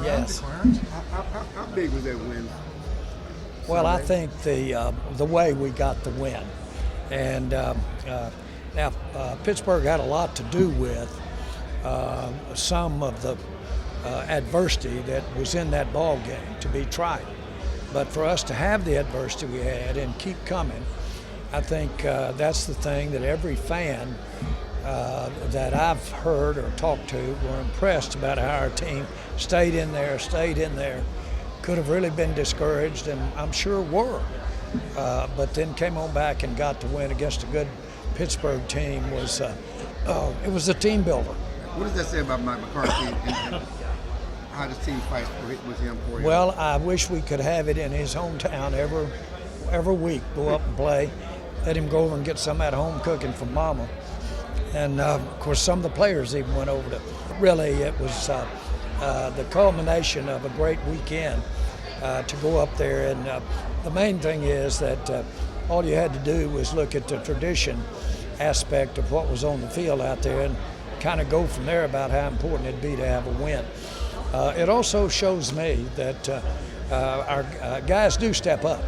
Yes. How big was that win? Well, I think the way we got the win, and now Pittsburgh had a lot to do with some of the adversity that was in that ball game to be tried. But for us to have the adversity we had and keep coming, I think that's the thing that every fan that I've heard or talked to were impressed about how our team stayed in there. Could have really been discouraged, and I'm sure were. But then came on back and got to win against a good Pittsburgh team. It was a team builder. What does that say about Mike McCarthy and how this team fights with him for you? Well, I wish we could have it in his hometown every week. Go up and play. Let him go over and get some at home cooking from Mama. And, of course, some of the players even went over to. Really, it was the culmination of a great weekend to go up there. And the main thing is that all you had to do was look at the tradition aspect of what was on the field out there and kind of go from there about how important it'd be to have a win. It also shows me that our guys do step up,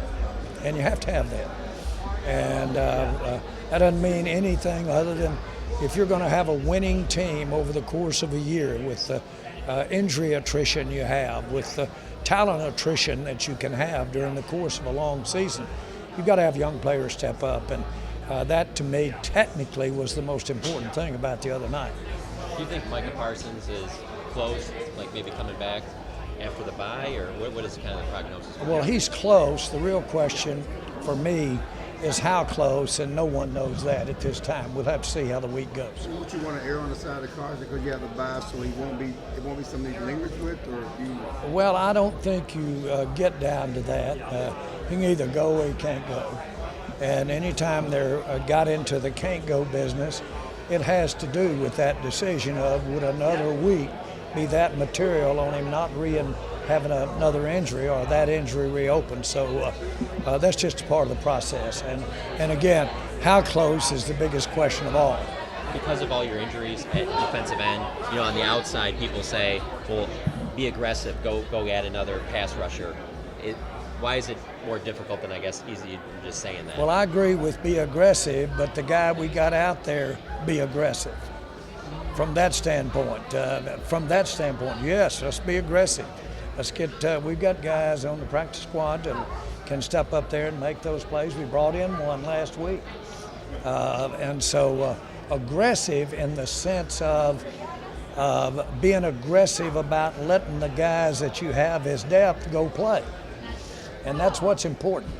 and you have to have that. And that doesn't mean anything other than if you're going to have a winning team over the course of a year with the injury attrition you have, with the talent attrition that you can have during the course of a long season, you've got to have young players step up. And that, to me, technically was the most important thing about the other night. Do you think Micah Parsons is close, like maybe coming back after the bye, or what is kind of the prognosis? Well, he's close. The real question for me is how close, and no one knows that at this time. We'll have to see how the week goes. So would you want to err on the side of the cards because you have the bye, so it won't be something he lingers with, or you? Well, I don't think you get down to that. He can either go or he can't go. And anytime they're got into the can't go business, it has to do with that decision of would another week be that material on him not having another injury or that injury reopened. So that's just a part of the process. And again, how close is the biggest question of all. Because of all your injuries at defensive end, on the outside, people say, well, be aggressive, go add another pass rusher. Why is it more difficult than, I guess, easy just saying that? Well, I agree with be aggressive, but the guy we got out there, be aggressive. From that standpoint, yes, let's be aggressive. Let's get. We've got guys on the practice squad that can step up there and make those plays. We brought in one last week, and so aggressive in the sense of being aggressive about letting the guys that you have as depth go play, and that's what's important.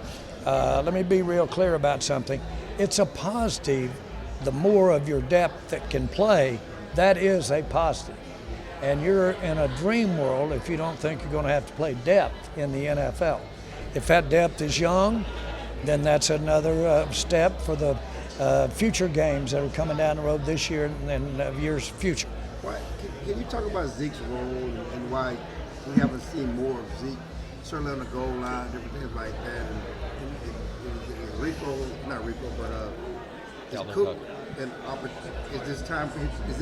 Let me be real clear about something. It's a positive. The more of your depth that can play, that is a positive. And you're in a dream world if you don't think you're going to have to play depth in the NFL. If that depth is young, then that's another step for the future games that are coming down the road this year and years future. Can you talk about Zeke's role and why we haven't seen more of Zeke, certainly on the goal line, different things like that? And Rico, not Rico, but Cook. And is this time for him? Is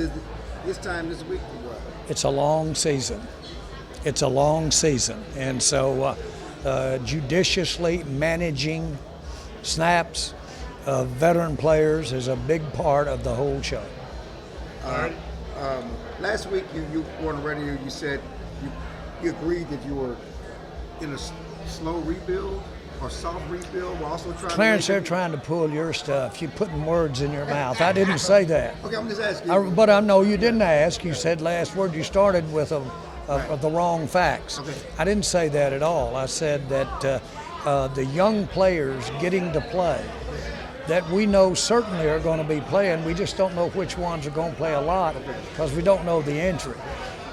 this time this week or what? It's a long season. And so judiciously managing snaps of veteran players is a big part of the whole show. Last week you were on the radio, you said you agreed that you were in a slow rebuild or soft rebuild. We're also trying Clarence, they're trying to pull your stuff. You're putting words in your mouth. I didn't say that. Okay, I'm just asking. But I know you didn't ask. You said last word. You started with the wrong facts. Okay. I didn't say that at all. I said that the young players getting to play, that we know certainly are going to be playing. We just don't know which ones are going to play a lot because we don't know the injury.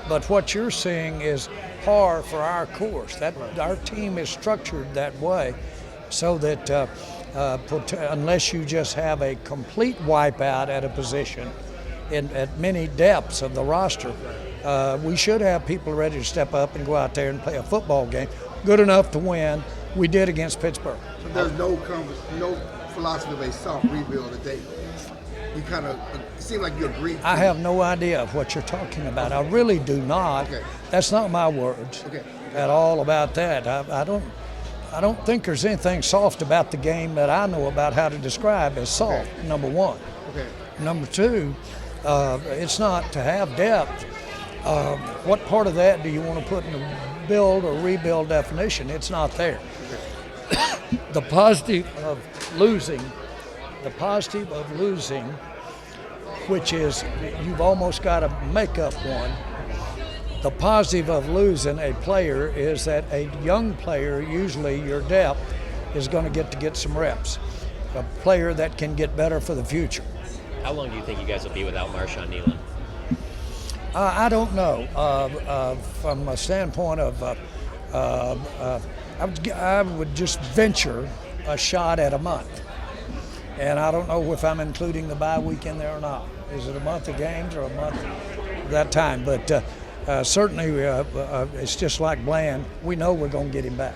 But what you're seeing is par for our course. That our team is structured that way, so that unless you just have a complete wipeout at a position, at many depths of the roster, we should have people ready to step up and go out there and play a football game, good enough to win. We did against Pittsburgh. So there's no philosophy of a soft rebuild today. You kind of it seemed like you agreed. I have no idea of what you're talking about. I really do not. Okay. That's not my words Okay. at all about that. I don't think there's anything soft about the game that I know about how to describe as soft. Okay. Number one. Okay. Number two, it's not to have depth. What part of that do you want to put in the build or rebuild definition? It's not there. The positive of losing, which is you've almost got to make up one. The positive of losing a player is that a young player, usually your depth, is going to get some reps. A player that can get better for the future. How long do you think you guys will be without Marshawn Nealon? I don't know. From a standpoint of, I would just venture a shot at a month. And I don't know if I'm including the bye week in there or not. Is it a month of games or a month of that time? But certainly it's just like Bland. We know we're going to get him back.